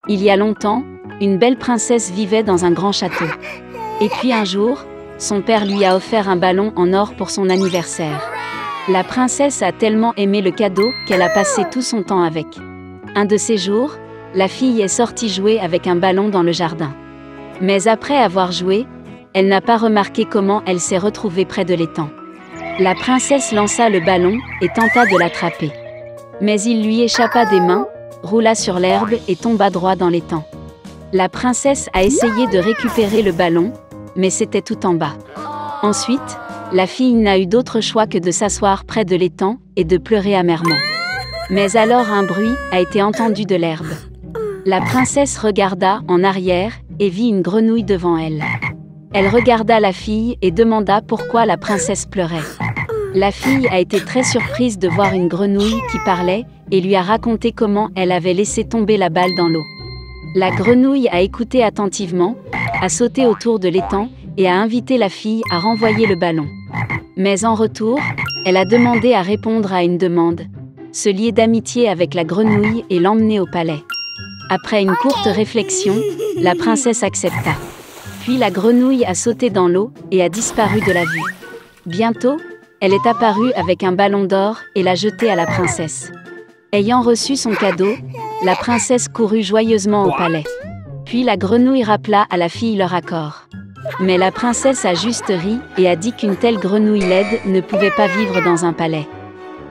Il y a longtemps, une belle princesse vivait dans un grand château. Et puis un jour, son père lui a offert un ballon en or pour son anniversaire. La princesse a tellement aimé le cadeau qu'elle a passé tout son temps avec. Un de ces jours, la fille est sortie jouer avec un ballon dans le jardin. Mais après avoir joué, elle n'a pas remarqué comment elle s'est retrouvée près de l'étang. La princesse lança le ballon et tenta de l'attraper. Mais il lui échappa des mains, roula sur l'herbe et tomba droit dans l'étang. La princesse a essayé de récupérer le ballon, mais c'était tout en bas. Ensuite, la fille n'a eu d'autre choix que de s'asseoir près de l'étang et de pleurer amèrement. Mais alors un bruit a été entendu de l'herbe. La princesse regarda en arrière et vit une grenouille devant elle. Elle regarda la fille et demanda pourquoi la princesse pleurait. La fille a été très surprise de voir une grenouille qui parlait et lui a raconté comment elle avait laissé tomber la balle dans l'eau. La grenouille a écouté attentivement, a sauté autour de l'étang et a invité la fille à renvoyer le ballon. Mais en retour, elle a demandé à répondre à une demande, se lier d'amitié avec la grenouille et l'emmener au palais. Après une courte réflexion, la princesse accepta. Puis la grenouille a sauté dans l'eau et a disparu de la vue. Bientôt, elle est apparue avec un ballon d'or et l'a jeté à la princesse. Ayant reçu son cadeau, la princesse courut joyeusement au palais. Puis la grenouille rappela à la fille leur accord. Mais la princesse a juste ri et a dit qu'une telle grenouille laide ne pouvait pas vivre dans un palais.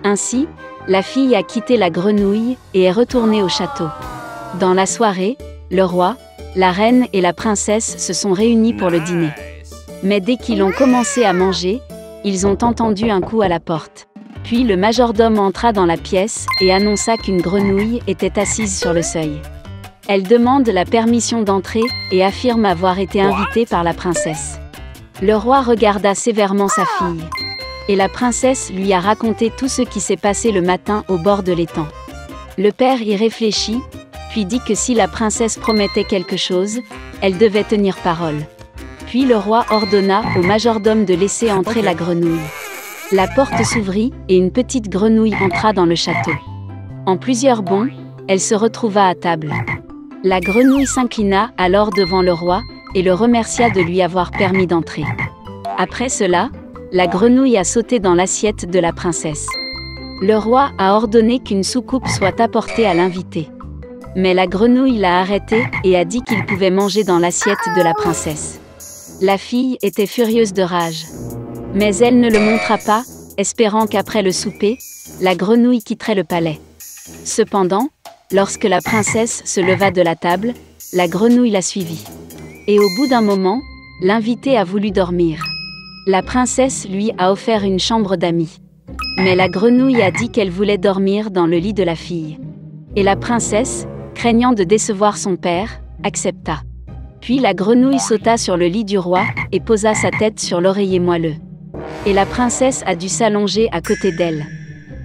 Ainsi, la fille a quitté la grenouille et est retournée au château. Dans la soirée, le roi, la reine et la princesse se sont réunis pour le dîner. Mais dès qu'ils ont commencé à manger, ils ont entendu un coup à la porte. Puis le majordome entra dans la pièce et annonça qu'une grenouille était assise sur le seuil. Elle demande la permission d'entrer et affirme avoir été invitée par la princesse. Le roi regarda sévèrement sa fille. Et la princesse lui a raconté tout ce qui s'est passé le matin au bord de l'étang. Le père y réfléchit, puis dit que si la princesse promettait quelque chose, elle devait tenir parole. Puis le roi ordonna au majordome de laisser entrer la grenouille. La porte s'ouvrit et une petite grenouille entra dans le château. En plusieurs bonds, elle se retrouva à table. La grenouille s'inclina alors devant le roi et le remercia de lui avoir permis d'entrer. Après cela, la grenouille a sauté dans l'assiette de la princesse. Le roi a ordonné qu'une soucoupe soit apportée à l'invité. Mais la grenouille l'a arrêté et a dit qu'il pouvait manger dans l'assiette de la princesse. La fille était furieuse de rage. Mais elle ne le montra pas, espérant qu'après le souper, la grenouille quitterait le palais. Cependant, lorsque la princesse se leva de la table, la grenouille la suivit. Et au bout d'un moment, l'invité a voulu dormir. La princesse lui a offert une chambre d'amis. Mais la grenouille a dit qu'elle voulait dormir dans le lit de la fille. Et la princesse, craignant de décevoir son père, accepta. Puis la grenouille sauta sur le lit du roi et posa sa tête sur l'oreiller moelleux. Et la princesse a dû s'allonger à côté d'elle.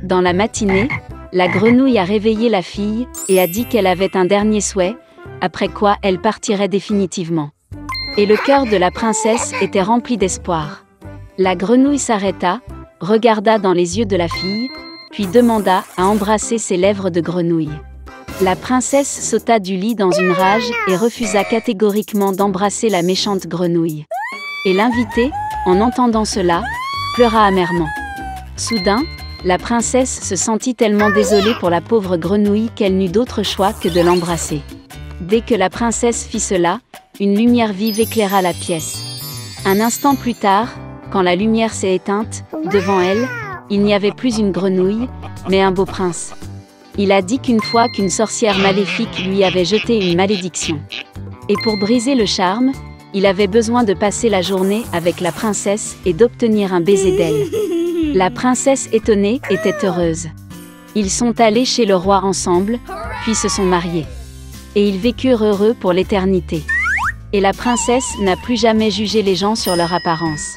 Dans la matinée, la grenouille a réveillé la fille et a dit qu'elle avait un dernier souhait, après quoi elle partirait définitivement. Et le cœur de la princesse était rempli d'espoir. La grenouille s'arrêta, regarda dans les yeux de la fille, puis demanda à embrasser ses lèvres de grenouille. La princesse sauta du lit dans une rage et refusa catégoriquement d'embrasser la méchante grenouille. Et l'invité, en entendant cela, pleura amèrement. Soudain, la princesse se sentit tellement désolée pour la pauvre grenouille qu'elle n'eut d'autre choix que de l'embrasser. Dès que la princesse fit cela, une lumière vive éclaira la pièce. Un instant plus tard, quand la lumière s'est éteinte, devant elle, il n'y avait plus une grenouille, mais un beau prince. Il a dit qu'une fois qu'une sorcière maléfique lui avait jeté une malédiction. Et pour briser le charme, il avait besoin de passer la journée avec la princesse et d'obtenir un baiser d'elle. La princesse étonnée était heureuse. Ils sont allés chez le roi ensemble, puis se sont mariés. Et ils vécurent heureux pour l'éternité. Et la princesse n'a plus jamais jugé les gens sur leur apparence.